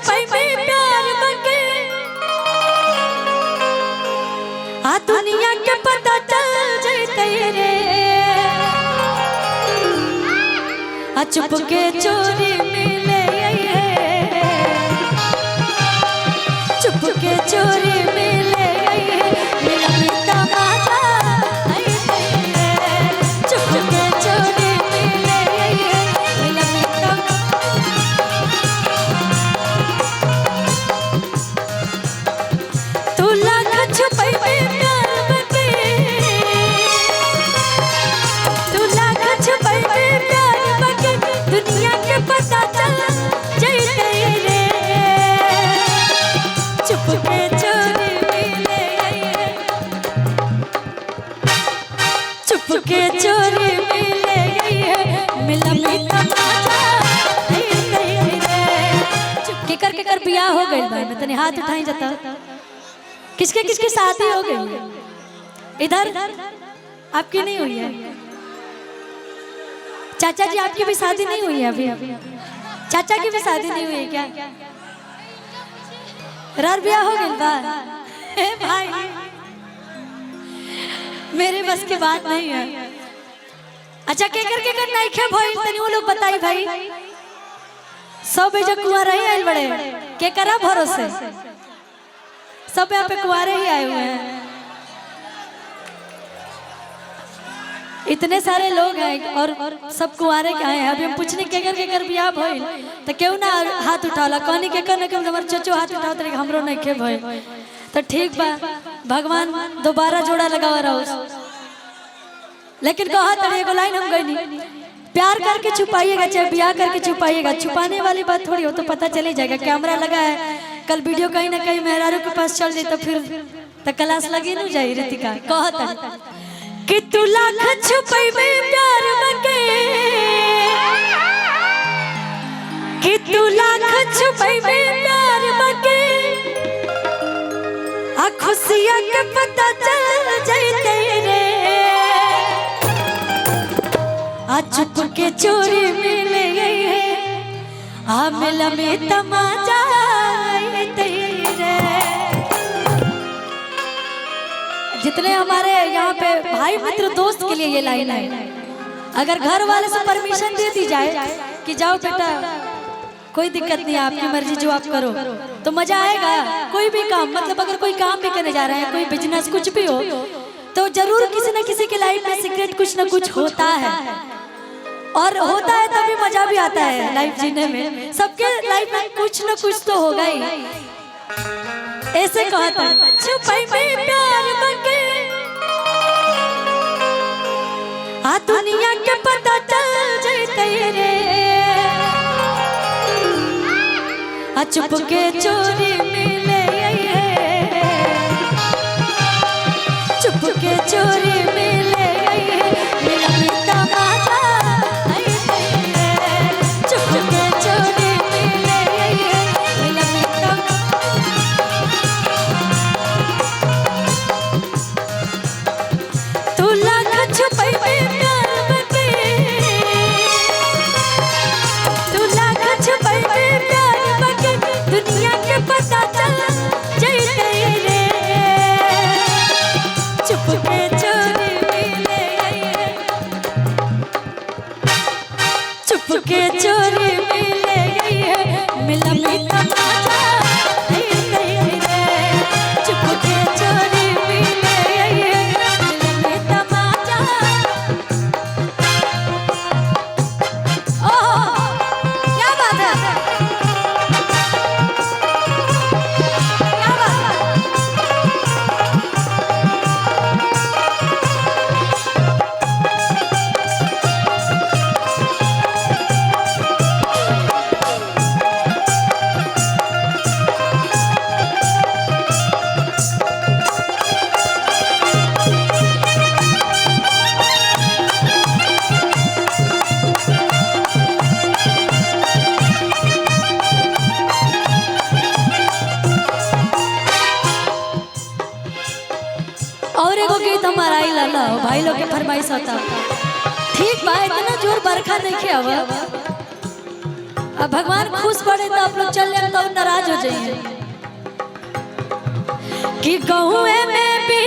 छुपाई में प्यार बके आ दुनिया के पता चल जैते रे आ चुप के चोरी मिले चुप के चोरी मिले मिला मिलता माता चुप के चोरी मिले मिला मिलता तू लाख छुपाई में प्यार बके तू लाख छुपाई में प्यार बके दुनिया के पता चल जैते रे चुप के चोरी मिले चुप के चोरी मिले मिला मिलता चुप के कर बियाह हो गइल बा मैं तनी हाथ उठाई जाता किसके किसके शादी हो गई इधर आपकी नहीं हुई है चाचा जी आपकी भी शादी नहीं हुई है अभी चाचा की भी शादी नहीं हुई है क्या रार ब्याह हो गई बा भाई मेरे बस की बात नहीं है अच्छा के कर नहीं खे भाई तनी वो लोग बताई भाई सब जो कुंवारा ही आइल बड़े के करा भरोसे सब यहाँ पे कुंवारे ही आए हुए हैं इतने सारे लोग हैं और सब कुंवारे के आए हैं अभी हम पूछने के कर बियाह भइल तो क्यों ना हाथ उठाला कहनी के कर हमर चचो हाथ उठाओ तरे हमरो नहीं के भइल तो ठीक बा भगवान दोबारा जोड़ा लगावा रहो लेकिन कहा तड़े एगो लाइन हम गईनी प्यार करके छुपाइएगा चाहे ब्याह करके छुपाइएगा छुपाने वाली बात थोड़ी हो तो पता चल ही जाएगा कैमरा लगा है कल वीडियो कहीं ना कहीं मेहरारू के पास चल जाए तो फिर तो क्लास लगी नहीं जाए रितिका कहता कि तू लाख छुपाई में प्यार बके कि तू लाख छुपाई में प्यार बके आ खुशियां के पता चल जैते रे आ चुप के चोरी मिले आ मिला में तमाचा जितने हमारे यहाँ पे भाई मित्र दोस्त के लिए ये लाइन है अगर घर वाले से परमिशन दे दी जाए कि जाओ बेटा कोई दिक्कत नहीं आपकी मर्जी जो आप करो तो मजा आएगा कोई भी काम मतलब अगर कोई काम भी करने जा रहे हैं कोई बिजनेस कुछ भी हो तो जरूर किसी न किसी की लाइफ में सीक्रेट कुछ न कुछ होता है और होता है तभी मजा भी आता है लाइफ जीने में सबके लाइफ में कुछ न कुछ तो होगा ही ऐसे कहता छुपाई में प्यार बके आ दुनिया के पता चल जैते रे आ चुप के चोरी मिले चुप के चोरी मिले मिला मिलता माता चुप के चोरी मिले मिला मिलता तू लाख छुपाई में प्यार बके तू लाख छुपाई में प्यार बके दुनिया के पता चल जैते रे चुप के चोरी मिले चुप के चोरी मिले मिला मिलता माता चुप के चोरी मिले मिला मिलता माता ओह क्या बात है क्या बात है और एगो गीत हमारा आई लाला भाई लोग के फरमाइश होता ठीक बा इतना जोर बरखा नहीं के अब भगवान खुश पड़े तो आप लोग चल जाए तो नाराज जाइए कि गहुए में भी